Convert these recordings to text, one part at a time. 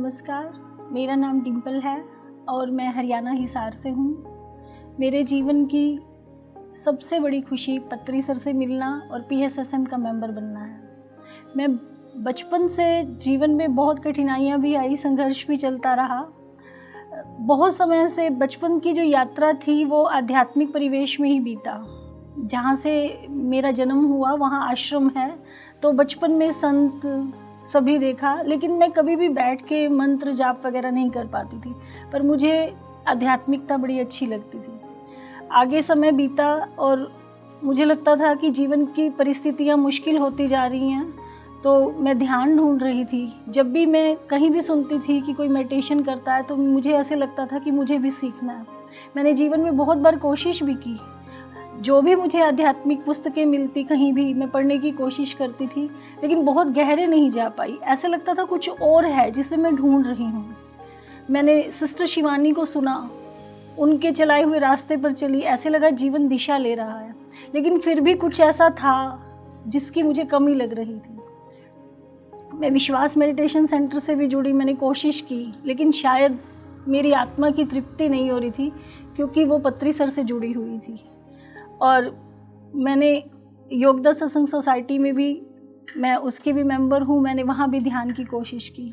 नमस्कार, मेरा नाम डिम्पल है और मैं हरियाणा हिसार से हूँ। मेरे जीवन की सबसे बड़ी खुशी पत्री सर से मिलना और PSSM का मेंबर बनना है। मैं बचपन से जीवन में बहुत कठिनाइयाँ भी आई, संघर्ष भी चलता रहा। बहुत समय से बचपन की जो यात्रा थी वो आध्यात्मिक परिवेश में ही बीता। जहाँ से मेरा जन्म हुआ वहाँ आश्रम है, तो बचपन में संत सभी देखा, लेकिन मैं कभी भी बैठ के मंत्र जाप वगैरह नहीं कर पाती थी, पर मुझे आध्यात्मिकता बड़ी अच्छी लगती थी। आगे समय बीता और मुझे लगता था कि जीवन की परिस्थितियाँ मुश्किल होती जा रही हैं, तो मैं ध्यान ढूंढ रही थी। जब भी मैं कहीं भी सुनती थी कि कोई मेडिटेशन करता है तो मुझे ऐसे लगता था कि मुझे भी सीखना है। मैंने जीवन में बहुत बार कोशिश भी की, जो भी मुझे आध्यात्मिक पुस्तकें मिलती कहीं भी मैं पढ़ने की कोशिश करती थी, लेकिन बहुत गहरे नहीं जा पाई। ऐसे लगता था कुछ और है जिसे मैं ढूंढ रही हूँ। मैंने सिस्टर शिवानी को सुना, उनके चलाए हुए रास्ते पर चली, ऐसे लगा जीवन दिशा ले रहा है, लेकिन फिर भी कुछ ऐसा था जिसकी मुझे कमी लग रही थी। मैं विश्वास मेडिटेशन सेंटर से भी जुड़ी, मैंने कोशिश की, लेकिन शायद मेरी आत्मा की तृप्ति नहीं हो रही थी, क्योंकि वो पत्री सर से जुड़ी हुई थी। और मैंने योगदा सत्संग सोसाइटी में भी, मैं उसकी भी मेंबर हूँ, मैंने वहाँ भी ध्यान की कोशिश की,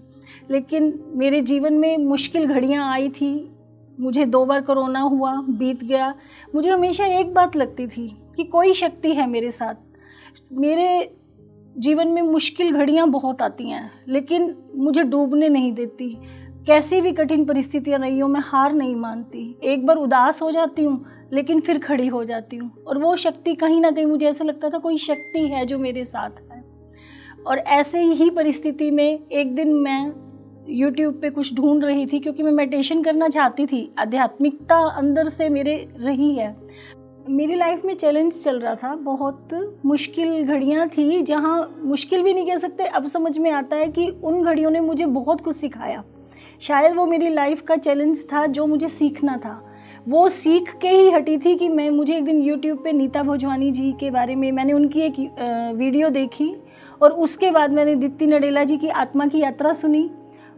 लेकिन मेरे जीवन में मुश्किल घड़ियाँ आई थी। मुझे 2 बार कोरोना हुआ, बीत गया। मुझे हमेशा एक बात लगती थी कि कोई शक्ति है मेरे साथ। मेरे जीवन में मुश्किल घड़ियाँ बहुत आती हैं, लेकिन मुझे डूबने नहीं देती। कैसी भी कठिन परिस्थितियाँ रही हो, मैं हार नहीं मानती। एक बार उदास हो जाती हूँ, लेकिन फिर खड़ी हो जाती हूँ, और वो शक्ति कहीं ना कहीं, मुझे ऐसा लगता था कोई शक्ति है जो मेरे साथ है। और ऐसे ही परिस्थिति में एक दिन मैं YouTube पे कुछ ढूंढ रही थी, क्योंकि मैं मेडिटेशन करना चाहती थी। आध्यात्मिकता अंदर से मेरे रही है। मेरी लाइफ में चैलेंज चल रहा था, बहुत मुश्किल घड़ियाँ थी, जहाँ मुश्किल भी नहीं कह सकते। अब समझ में आता है कि उन घड़ियों ने मुझे बहुत कुछ सिखाया। शायद वो मेरी लाइफ का चैलेंज था जो मुझे सीखना था। वो सीख के ही हटी थी कि मुझे एक दिन YouTube पे नीता भोजवानी जी के बारे में, मैंने उनकी एक वीडियो देखी, और उसके बाद मैंने दीप्ति नडेला जी की आत्मा की यात्रा सुनी,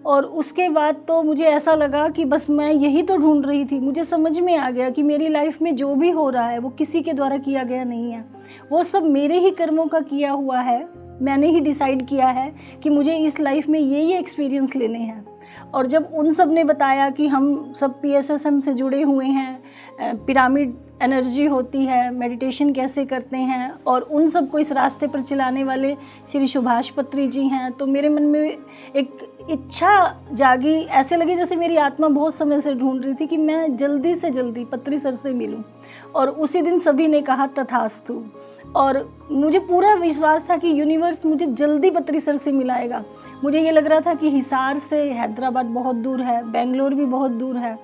और उसके बाद तो मुझे ऐसा लगा कि बस मैं यही तो ढूंढ रही थी। मुझे समझ में आ गया कि मेरी लाइफ में जो भी हो रहा है वो किसी के द्वारा किया गया नहीं है, वो सब मेरे ही कर्मों का किया हुआ है। मैंने ही डिसाइड किया है कि मुझे इस लाइफ में ये एक्सपीरियंस लेने हैं। और जब उन सब ने बताया कि हम सब PSSM से जुड़े हुए हैं, पिरामिड एनर्जी होती है, मेडिटेशन कैसे करते हैं, और उन सब को इस रास्ते पर चलाने वाले श्री सुभाष पत्री जी हैं, तो मेरे मन में एक इच्छा जागी। ऐसे लगे जैसे मेरी आत्मा बहुत समय से ढूंढ रही थी कि मैं जल्दी से जल्दी पत्री सर से मिलूं। और उसी दिन सभी ने कहा तथास्तु, और मुझे पूरा विश्वास था कि यूनिवर्स मुझे जल्दी पत्री सर से मिलाएगा। मुझे ये लग रहा था कि हिसार से हैदराबाद बहुत दूर है, बेंगलोर भी बहुत दूर है,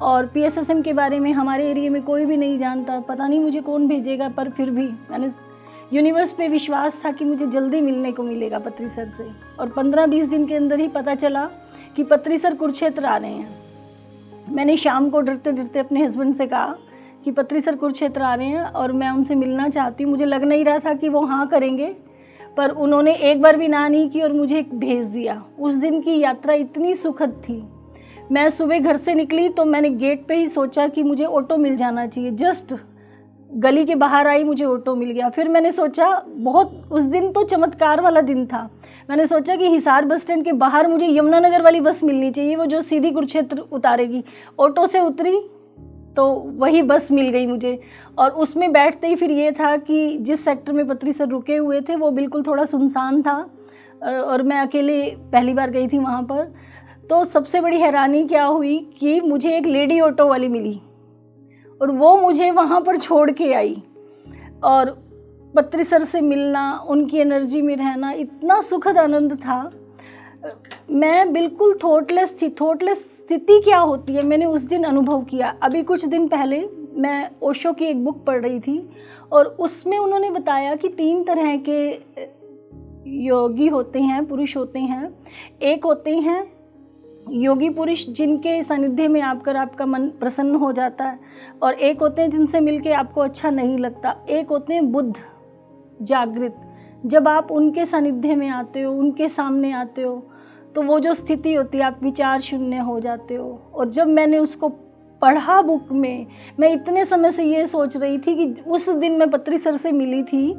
और PSSM के बारे में हमारे एरिया में कोई भी नहीं जानता, पता नहीं मुझे कौन भेजेगा, पर फिर भी मैंने यूनिवर्स पे विश्वास था कि मुझे जल्दी मिलने को मिलेगा पत्री सर से। और 15-20 दिन के अंदर ही पता चला कि पत्री सर कुरुक्षेत्र आ रहे हैं। मैंने शाम को डरते डरते अपने हस्बैंड से कहा कि पत्री सर कुरुक्षेत्र आ रहे हैं और मैं उनसे मिलना चाहती हूँ। मुझे लग नहीं रहा था कि वो हाँ करेंगे, पर उन्होंने एक बार भी ना नहीं की और मुझे भेज दिया। उस दिन की यात्रा इतनी सुखद थी। मैं सुबह घर से निकली तो मैंने गेट पे ही सोचा कि मुझे ऑटो मिल जाना चाहिए। जस्ट गली के बाहर आई, मुझे ऑटो मिल गया। फिर मैंने सोचा, बहुत उस दिन तो चमत्कार वाला दिन था, मैंने सोचा कि हिसार बस स्टैंड के बाहर मुझे यमुनानगर वाली बस मिलनी चाहिए, वो जो सीधी कुरुक्षेत्र उतारेगी। ऑटो से उतरी तो वही बस मिल गई मुझे, और उसमें बैठते ही फिर ये था कि जिस सेक्टर में पत्री सर रुके हुए थे वो बिल्कुल थोड़ा सुनसान था, और मैं अकेले पहली बार गई थी वहाँ पर। तो सबसे बड़ी हैरानी क्या हुई कि मुझे एक लेडी ऑटो वाली मिली, और वो मुझे वहाँ पर छोड़ के आई। और पत्री सर से मिलना, उनकी एनर्जी में रहना, इतना सुखद आनंद था। मैं बिल्कुल थॉटलेस थी। थॉटलेस स्थिति क्या होती है मैंने उस दिन अनुभव किया। अभी कुछ दिन पहले मैं ओशो की एक बुक पढ़ रही थी, और उसमें उन्होंने बताया कि 3 तरह के योगी होते हैं, पुरुष होते हैं। एक होते हैं योगी पुरुष, जिनके सानिध्य में आकर आपका मन प्रसन्न हो जाता है, और एक होते हैं जिनसे मिलके आपको अच्छा नहीं लगता। एक होते हैं बुद्ध, जागृत। जब आप उनके सानिध्य में आते हो, उनके सामने आते हो, तो वो जो स्थिति होती है, आप विचार शून्य हो जाते हो। और जब मैंने उसको पढ़ा बुक में, मैं इतने समय से ये सोच रही थी कि उस दिन मैं पत्री सर से मिली थी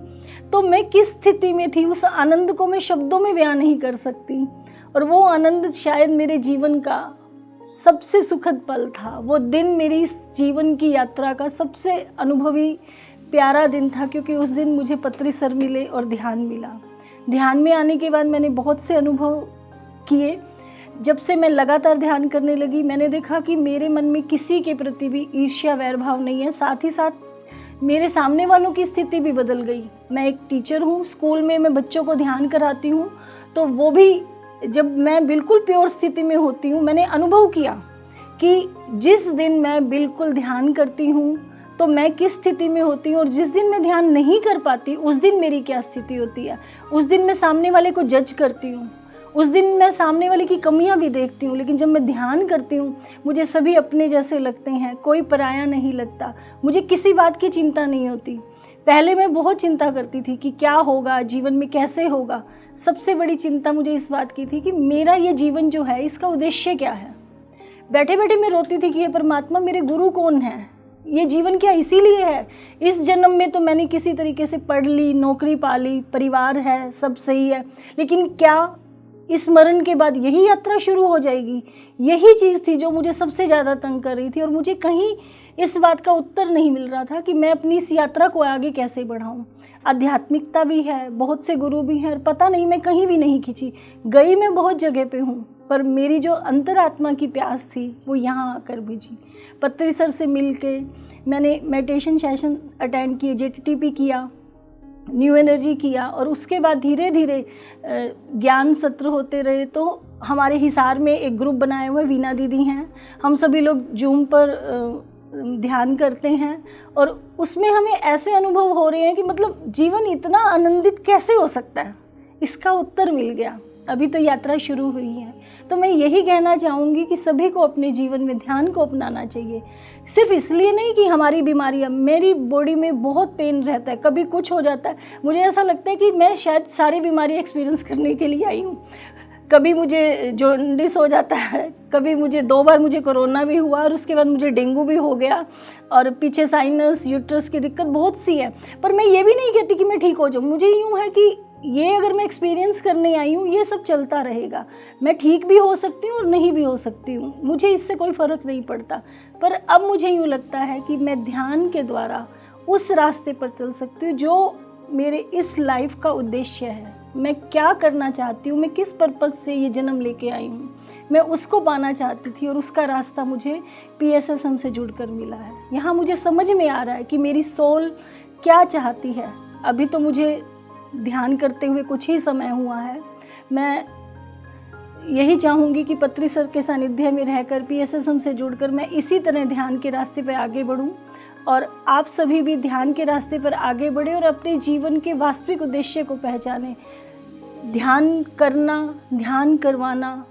तो मैं किस स्थिति में थी, उस आनंद को मैं शब्दों में बयान नहीं कर सकती। और वो आनंद शायद मेरे जीवन का सबसे सुखद पल था। वो दिन मेरी इस जीवन की यात्रा का सबसे अनुभवी प्यारा दिन था, क्योंकि उस दिन मुझे पत्री सर मिले और ध्यान मिला। ध्यान में आने के बाद मैंने बहुत से अनुभव किए। जब से मैं लगातार ध्यान करने लगी, मैंने देखा कि मेरे मन में किसी के प्रति भी ईर्ष्या वैर भाव नहीं है। साथ ही साथ मेरे सामने वालों की स्थिति भी बदल गई। मैं एक टीचर हूँ, स्कूल में मैं बच्चों को ध्यान कराती हूँ, तो वो भी जब मैं बिल्कुल प्योर स्थिति में होती हूँ, मैंने अनुभव किया कि जिस दिन मैं बिल्कुल ध्यान करती हूँ तो मैं किस स्थिति में होती हूँ, और जिस दिन मैं ध्यान नहीं कर पाती उस दिन मेरी क्या स्थिति होती है। उस दिन मैं सामने वाले को जज करती हूँ, उस दिन मैं सामने वाले की कमियां भी देखती हूँ। लेकिन जब मैं ध्यान करती हूँ, मुझे सभी अपने जैसे लगते हैं, कोई पराया नहीं लगता, मुझे किसी बात की चिंता नहीं होती। पहले मैं बहुत चिंता करती थी कि क्या होगा, जीवन में कैसे होगा। सबसे बड़ी चिंता मुझे इस बात की थी कि मेरा ये जीवन जो है, इसका उद्देश्य क्या है। बैठे बैठे मैं रोती थी कि ये परमात्मा, मेरे गुरु कौन है, ये जीवन क्या इसीलिए है। इस जन्म में तो मैंने किसी तरीके से पढ़ ली, नौकरी पा ली, परिवार है, सब सही है, लेकिन क्या इस मरण के बाद यही यात्रा शुरू हो जाएगी। यही चीज़ थी जो मुझे सबसे ज़्यादा तंग कर रही थी, और मुझे कहीं इस बात का उत्तर नहीं मिल रहा था कि मैं अपनी इस यात्रा को आगे कैसे बढ़ाऊँ। आध्यात्मिकता भी है, बहुत से गुरु भी हैं, और पता नहीं मैं कहीं भी नहीं खिंची। गई मैं बहुत जगह पे हूँ, पर मेरी जो अंतरात्मा की प्यास थी वो यहाँ आकर बुझी। पत्री सर से मिल के मैंने मेडिटेशन सेशन अटेंड किए, JTTP किया, न्यू एनर्जी किया, और उसके बाद धीरे धीरे ज्ञान सत्र होते रहे। तो हमारे हिसार में एक ग्रुप बनाए हुए वीना दीदी हैं, हम सभी लोग जूम पर ध्यान करते हैं, और उसमें हमें ऐसे अनुभव हो रहे हैं कि मतलब जीवन इतना आनंदित कैसे हो सकता है। इसका उत्तर मिल गया। अभी तो यात्रा शुरू हुई है। तो मैं यही कहना चाहूँगी कि सभी को अपने जीवन में ध्यान को अपनाना चाहिए। सिर्फ इसलिए नहीं कि हमारी बीमारियाँ, मेरी बॉडी में बहुत पेन रहता है, कभी कुछ हो जाता है, मुझे ऐसा लगता है कि मैं शायद सारी बीमारी एक्सपीरियंस करने के लिए आई हूँ। कभी मुझे जॉन्डिस हो जाता है, कभी मुझे 2 बार मुझे कोरोना भी हुआ, और उसके बाद मुझे डेंगू भी हो गया, और पीछे साइनस यूट्रस की दिक्कत बहुत सी है। पर मैं ये भी नहीं कहती कि मैं ठीक हो जाऊँ। मुझे यूँ है कि ये अगर मैं एक्सपीरियंस करने आई हूँ, ये सब चलता रहेगा। मैं ठीक भी हो सकती हूँ और नहीं भी हो सकती हूँ, मुझे इससे कोई फ़र्क नहीं पड़ता। पर अब मुझे यूँ लगता है कि मैं ध्यान के द्वारा उस रास्ते पर चल सकती हूँ जो मेरे इस लाइफ का उद्देश्य है। मैं क्या करना चाहती हूँ, मैं किस पर्पज़ से ये जन्म लेके आई हूँ, मैं उसको पाना चाहती थी, और उसका रास्ता मुझे PSSM से जुड़कर मिला है। यहाँ मुझे समझ में आ रहा है कि मेरी सोल क्या चाहती है। अभी तो मुझे ध्यान करते हुए कुछ ही समय हुआ है। मैं यही चाहूँगी कि पत्री सर के सानिध्य में रहकर, PSSM से जुड़कर मैं इसी तरह ध्यान के रास्ते पर आगे बढ़ूँ, और आप सभी भी ध्यान के रास्ते पर आगे बढ़े और अपने जीवन के वास्तविक उद्देश्य को पहचानें। ध्यान करना, ध्यान करवाना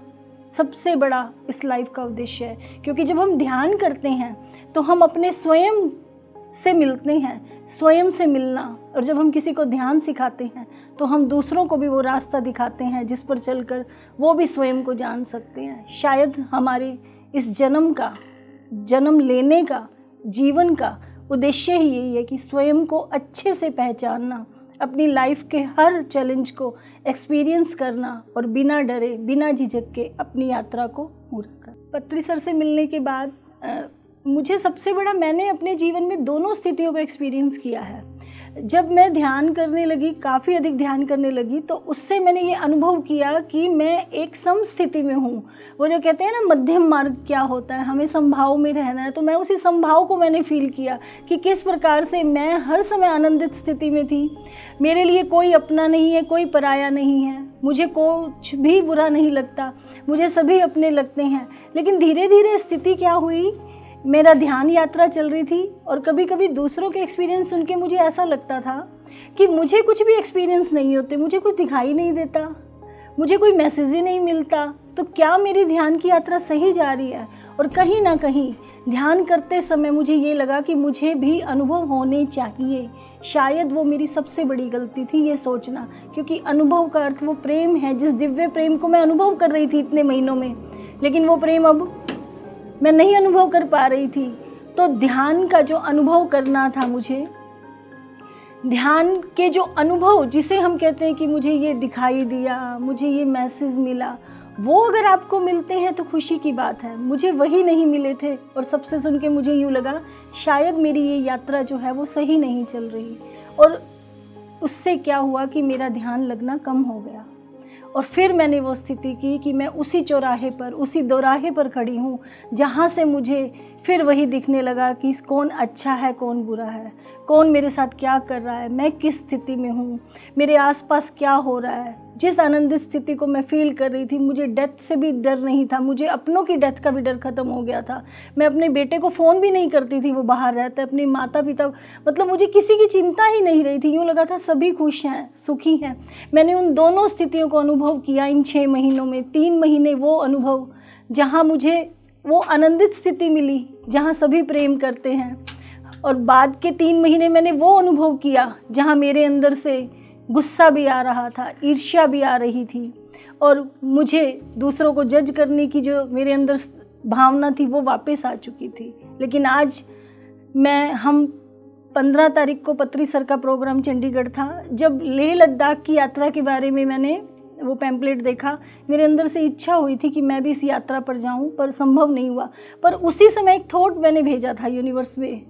सबसे बड़ा इस लाइफ का उद्देश्य है, क्योंकि जब हम ध्यान करते हैं तो हम अपने स्वयं से मिलते हैं। स्वयं से मिलना, और जब हम किसी को ध्यान सिखाते हैं तो हम दूसरों को भी वो रास्ता दिखाते हैं जिस पर चलकर वो भी स्वयं को जान सकते हैं। शायद हमारे इस जन्म लेने का, जीवन का उद्देश्य ही यही है कि स्वयं को अच्छे से पहचानना, अपनी लाइफ के हर चैलेंज को एक्सपीरियंस करना, और बिना डरे, बिना झिझक के अपनी यात्रा को पूरा करना। पत्री सर से मिलने के बाद मुझे सबसे बड़ा, मैंने अपने जीवन में दोनों स्थितियों को एक्सपीरियंस किया है। जब मैं ध्यान करने लगी, काफ़ी अधिक ध्यान करने लगी, तो उससे मैंने ये अनुभव किया कि मैं एक सम स्थिति में हूँ। वो जो कहते हैं ना मध्यम मार्ग क्या होता है, हमें संभाव में रहना है, तो मैं उसी संभाव को मैंने फील किया कि किस प्रकार से मैं हर समय आनंदित स्थिति में थी। मेरे लिए कोई अपना नहीं है, कोई पराया नहीं है, मुझे कुछ भी बुरा नहीं लगता, मुझे सभी अपने लगते हैं। लेकिन धीरे धीरे स्थिति क्या हुई, मेरा ध्यान यात्रा चल रही थी, और कभी कभी दूसरों के एक्सपीरियंस सुन के मुझे ऐसा लगता था कि मुझे कुछ भी एक्सपीरियंस नहीं होते, मुझे कुछ दिखाई नहीं देता, मुझे कोई मैसेज ही नहीं मिलता, तो क्या मेरी ध्यान की यात्रा सही जा रही है। और कहीं ना कहीं ध्यान करते समय मुझे ये लगा कि मुझे भी अनुभव होने चाहिए। शायद वो मेरी सबसे बड़ी गलती थी ये सोचना, क्योंकि अनुभव का अर्थ वो प्रेम है, जिस दिव्य प्रेम को मैं अनुभव कर रही थी इतने महीनों में, लेकिन वो प्रेम अब मैं नहीं अनुभव कर पा रही थी। तो ध्यान का जो अनुभव करना था मुझे, ध्यान के जो अनुभव जिसे हम कहते हैं कि मुझे ये दिखाई दिया, मुझे ये मैसेज मिला, वो अगर आपको मिलते हैं तो खुशी की बात है। मुझे वही नहीं मिले थे और सबसे सुन के मुझे यूँ लगा शायद मेरी ये यात्रा जो है वो सही नहीं चल रही, और उससे क्या हुआ कि मेरा ध्यान लगना कम हो गया। और फिर मैंने वो स्थिति की कि मैं उसी चौराहे पर, उसी दोराहे पर खड़ी हूँ जहाँ से मुझे फिर वही दिखने लगा कि कौन अच्छा है कौन बुरा है, कौन मेरे साथ क्या कर रहा है, मैं किस स्थिति में हूँ, मेरे आसपास क्या हो रहा है। जिस आनंदित स्थिति को मैं फील कर रही थी, मुझे डेथ से भी डर नहीं था, मुझे अपनों की डेथ का भी डर ख़त्म हो गया था। मैं अपने बेटे को फ़ोन भी नहीं करती थी, वो बाहर रहता है, अपने माता पिता, मतलब मुझे किसी की चिंता ही नहीं रही थी। यूँ लगा था सभी खुश हैं, सुखी हैं। मैंने उन दोनों स्थितियों को अनुभव किया इन 6 महीनों में। 3 महीने वो अनुभव जहाँ मुझे वो आनंदित स्थिति मिली जहाँ सभी प्रेम करते हैं, और बाद के 3 महीने मैंने वो अनुभव किया जहाँ मेरे अंदर से गुस्सा भी आ रहा था, ईर्ष्या भी आ रही थी, और मुझे दूसरों को जज करने की जो मेरे अंदर भावना थी वो वापस आ चुकी थी। लेकिन आज हम 15 तारीख को पत्री सर का प्रोग्राम चंडीगढ़ था। जब लेह लद्दाख की यात्रा के बारे में मैंने वो पैम्पलेट देखा, मेरे अंदर से इच्छा हुई थी कि मैं भी इस यात्रा पर जाऊं, पर संभव नहीं हुआ। पर उसी समय एक थॉट मैंने भेजा था यूनिवर्स में।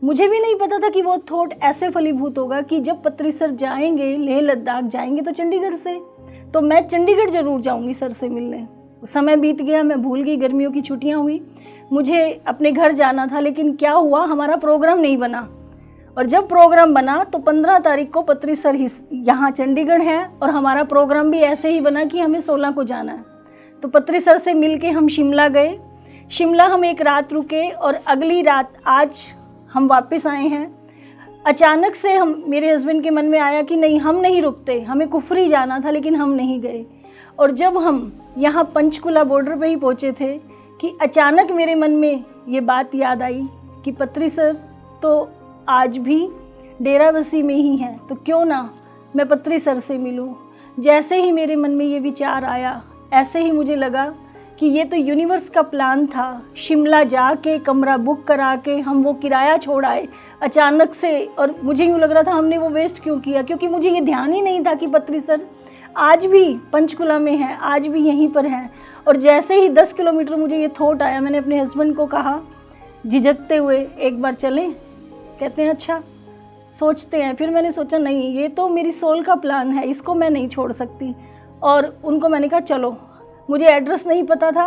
मुझे भी नहीं पता था कि वो थॉट ऐसे फलीभूत होगा कि जब पत्री सर जाएंगे, लेह लद्दाख जाएंगे तो चंडीगढ़ से, तो मैं चंडीगढ़ ज़रूर जाऊंगी सर से मिलने। समय बीत गया, मैं भूल गई, गर्मियों की छुट्टियां हुई, मुझे अपने घर जाना था। लेकिन क्या हुआ, हमारा प्रोग्राम नहीं बना, और जब प्रोग्राम बना तो 15 तारीख को पत्री सर यहाँ चंडीगढ़ है, और हमारा प्रोग्राम भी ऐसे ही बना कि हमें 16 को जाना है। तो पत्री सर से मिल के हम शिमला गए। शिमला हम एक रात रुके, और अगली रात आज हम वापस आए हैं। अचानक से मेरे हस्बैंड के मन में आया कि नहीं, हम नहीं रुकते, हमें कुफरी जाना था, लेकिन हम नहीं गए। और जब हम यहाँ पंचकुला बॉर्डर पे ही पहुँचे थे कि अचानक मेरे मन में ये बात याद आई कि पत्री सर तो आज भी डेराबस्सी में ही हैं, तो क्यों ना मैं पत्री सर से मिलूं। जैसे ही मेरे मन में ये विचार आया, ऐसे ही मुझे लगा कि ये तो यूनिवर्स का प्लान था। शिमला जाके कमरा बुक करा के हम वो किराया छोड़ आए अचानक से, और मुझे यूँ लग रहा था हमने वो वेस्ट क्यों किया, क्योंकि मुझे ये ध्यान ही नहीं था कि पत्री सर आज भी पंचकुला में है, आज भी यहीं पर हैं। और जैसे ही 10 किलोमीटर मुझे ये थॉट आया, मैंने अपने हस्बैंड को कहा झिझकते हुए, एक बार चलें? कहते हैं अच्छा, सोचते हैं। फिर मैंने सोचा नहीं, ये तो मेरी सोल का प्लान है, इसको मैं नहीं छोड़ सकती। और उनको मैंने कहा चलो। मुझे एड्रेस नहीं पता था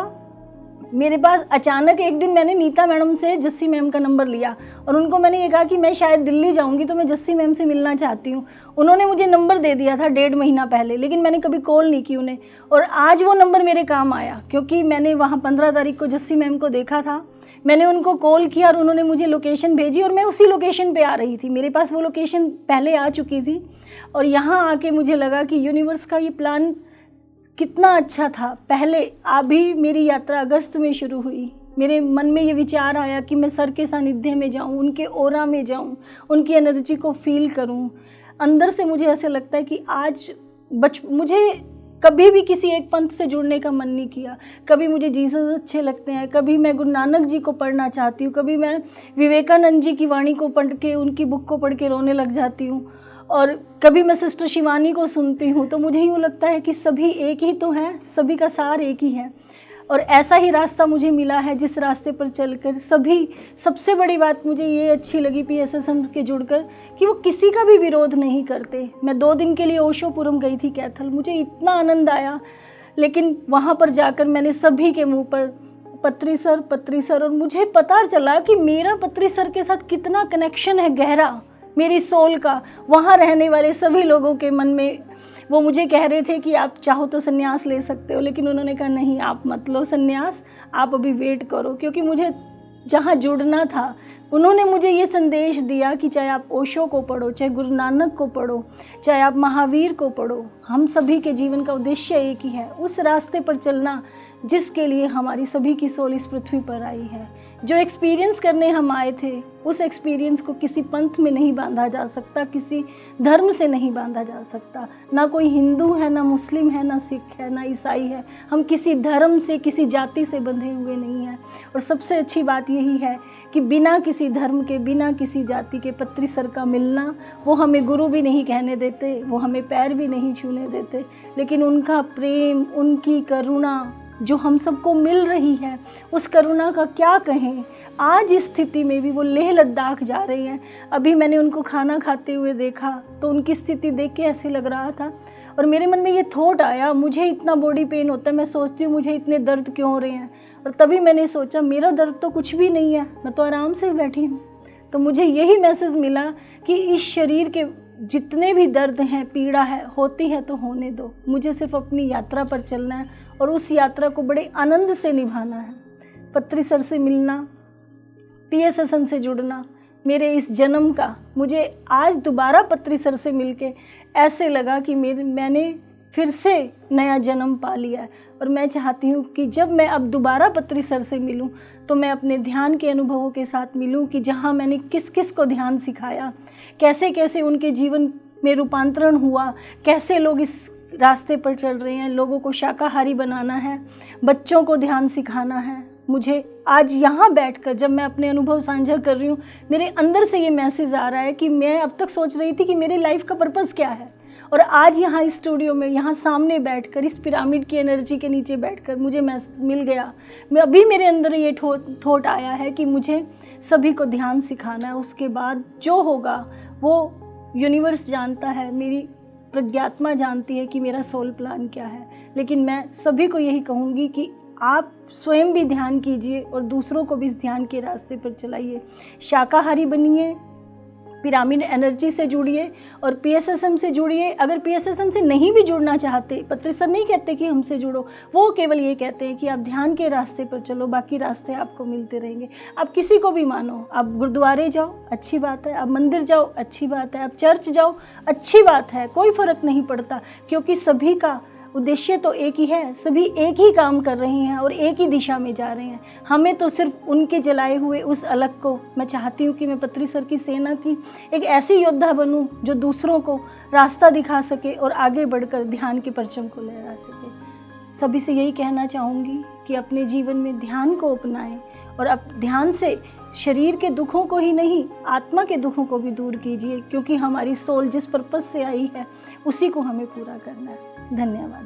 मेरे पास। अचानक एक दिन मैंने नीता मैडम से जस्सी मैम का नंबर लिया, और उनको मैंने ये कहा कि मैं शायद दिल्ली जाऊंगी तो मैं जस्सी मैम से मिलना चाहती हूँ। उन्होंने मुझे नंबर दे दिया था 1.5 महीना पहले, लेकिन मैंने कभी कॉल नहीं की उन्हें। और आज वो नंबर मेरे काम आया, क्योंकि मैंने वहाँ 15 तारीख को जस्सी मैम को देखा था। मैंने उनको कॉल किया और उन्होंने मुझे लोकेशन भेजी, और मैं उसी लोकेशन पे आ रही थी। मेरे पास वो लोकेशन पहले आ चुकी थी, और यहाँ आके मुझे लगा कि यूनिवर्स का ये प्लान कितना अच्छा था। पहले अभी मेरी यात्रा अगस्त में शुरू हुई। मेरे मन में ये विचार आया कि मैं सर के सानिध्य में जाऊँ, उनके ओरा में जाऊँ, उनकी एनर्जी को फील करूँ। अंदर से मुझे ऐसे लगता है कि आज मुझे कभी भी किसी एक पंथ से जुड़ने का मन नहीं किया। कभी मुझे जीसस अच्छे लगते हैं, कभी मैं गुरु नानक जी को पढ़ना चाहती हूँ, कभी मैं विवेकानंद जी की वाणी को पढ़ के, उनकी बुक को पढ़ के रोने लग जाती हूँ, और कभी मैं सिस्टर शिवानी को सुनती हूँ। तो मुझे यूँ लगता है कि सभी एक ही तो हैं, सभी का सार एक ही है। और ऐसा ही रास्ता मुझे मिला है जिस रास्ते पर चलकर सभी, सबसे बड़ी बात मुझे ये अच्छी लगी PSSM के जुड़कर कि वो किसी का भी विरोध नहीं करते। मैं 2 दिन के लिए ओशोपुरम गई थी, कैथल, मुझे इतना आनंद आया। लेकिन वहाँ पर जाकर मैंने सभी के मुंह पर पत्री सर, और मुझे पता चला कि मेरा पत्री सर के साथ कितना कनेक्शन है गहरा, मेरी सोल का। वहाँ रहने वाले सभी लोगों के मन में वो मुझे कह रहे थे कि आप चाहो तो संन्यास ले सकते हो, लेकिन उन्होंने कहा नहीं, आप मत लो संन्यास, आप अभी वेट करो। क्योंकि मुझे जहाँ जुड़ना था, उन्होंने मुझे ये संदेश दिया कि चाहे आप ओशो को पढ़ो, चाहे गुरु नानक को पढ़ो, चाहे आप महावीर को पढ़ो, हम सभी के जीवन का उद्देश्य एक ही है, उस रास्ते पर चलना जिसके लिए हमारी सभी की सोल इस पृथ्वी पर आई है। जो एक्सपीरियंस करने हम आए थे, उस एक्सपीरियंस को किसी पंथ में नहीं बांधा जा सकता, किसी धर्म से नहीं बांधा जा सकता। ना कोई हिंदू है, ना मुस्लिम है, ना सिख है, ना ईसाई है। हम किसी धर्म से, किसी जाति से बंधे हुए नहीं हैं। और सबसे अच्छी बात यही है कि बिना किसी धर्म के, बिना किसी जाति के पत्री सर का मिलना, वो हमें गुरु भी नहीं कहने देते, वो हमें पैर भी नहीं छूने देते, लेकिन उनका प्रेम, उनकी करुणा जो हम सबको मिल रही है, उस करुणा का क्या कहें। आज इस स्थिति में भी वो लेह लद्दाख जा रही हैं। अभी मैंने उनको खाना खाते हुए देखा तो उनकी स्थिति देख के ऐसे लग रहा था, और मेरे मन में ये थॉट आया, मुझे इतना बॉडी पेन होता है, मैं सोचती हूँ मुझे इतने दर्द क्यों हो रहे हैं। और तभी मैंने सोचा मेरा दर्द तो कुछ भी नहीं है, मैं तो आराम से बैठी हूँ। तो मुझे यही मैसेज मिला कि इस शरीर के जितने भी दर्द हैं, पीड़ा है, होती है तो होने दो। मुझे सिर्फ अपनी यात्रा पर चलना है और उस यात्रा को बड़े आनंद से निभाना है। पत्री सर से मिलना, पीएसएसएम से जुड़ना मेरे इस जन्म का, मुझे आज दोबारा पत्री सर से मिलके ऐसे लगा कि मैंने फिर से नया जन्म पा लिया है। और मैं चाहती हूँ कि जब मैं अब दोबारा पत्री सर से मिलूँ तो मैं अपने ध्यान के अनुभवों के साथ मिलूँ कि जहाँ मैंने किस किस को ध्यान सिखाया, कैसे कैसे उनके जीवन में रूपांतरण हुआ, कैसे लोग इस रास्ते पर चल रहे हैं। लोगों को शाकाहारी बनाना है, बच्चों को ध्यान सिखाना है। मुझे आज यहाँ बैठकर जब मैं अपने अनुभव साझा कर रही हूँ, मेरे अंदर से ये मैसेज आ रहा है कि मैं अब तक सोच रही थी कि मेरी लाइफ का पर्पज़ क्या है, और आज यहाँ इस स्टूडियो में, यहाँ सामने बैठकर, इस पिरामिड की एनर्जी के नीचे बैठकर मुझे मैसेज मिल गया। मैं अभी मेरे अंदर ये थॉट आया है कि मुझे सभी को ध्यान सिखाना है। उसके बाद जो होगा वो यूनिवर्स जानता है, मेरी प्रज्ञात्मा जानती है कि मेरा सोल प्लान क्या है। लेकिन मैं सभी को यही कहूँगी कि आप स्वयं भी ध्यान कीजिए और दूसरों को भी इस ध्यान के रास्ते पर चलाइए। शाकाहारी बनिए, पिरामिड एनर्जी से जुड़िए और पीएसएसएम से जुड़िए। अगर पीएसएसएम से नहीं भी जुड़ना चाहते, पत्री सर नहीं कहते कि हमसे जुड़ो, वो केवल ये कहते हैं कि आप ध्यान के रास्ते पर चलो, बाकी रास्ते आपको मिलते रहेंगे। आप किसी को भी मानो, आप गुरुद्वारे जाओ अच्छी बात है, आप मंदिर जाओ अच्छी बात है, आप चर्च जाओ अच्छी बात है, कोई फ़र्क नहीं पड़ता, क्योंकि सभी का उद्देश्य तो एक ही है। सभी एक ही काम कर रहे हैं और एक ही दिशा में जा रहे हैं। हमें तो सिर्फ उनके जलाए हुए उस अलग को, मैं चाहती हूँ कि मैं पत्री सर की सेना की एक ऐसी योद्धा बनूँ जो दूसरों को रास्ता दिखा सके और आगे बढ़कर ध्यान के परचम को लहरा सके। सभी से यही कहना चाहूँगी कि अपने जीवन में ध्यान को अपनाएं और अब ध्यान से शरीर के दुखों को ही नहीं, आत्मा के दुखों को भी दूर कीजिए, क्योंकि हमारी सोल जिस पर्पस से आई है उसी को हमें पूरा करना है। धन्यवाद।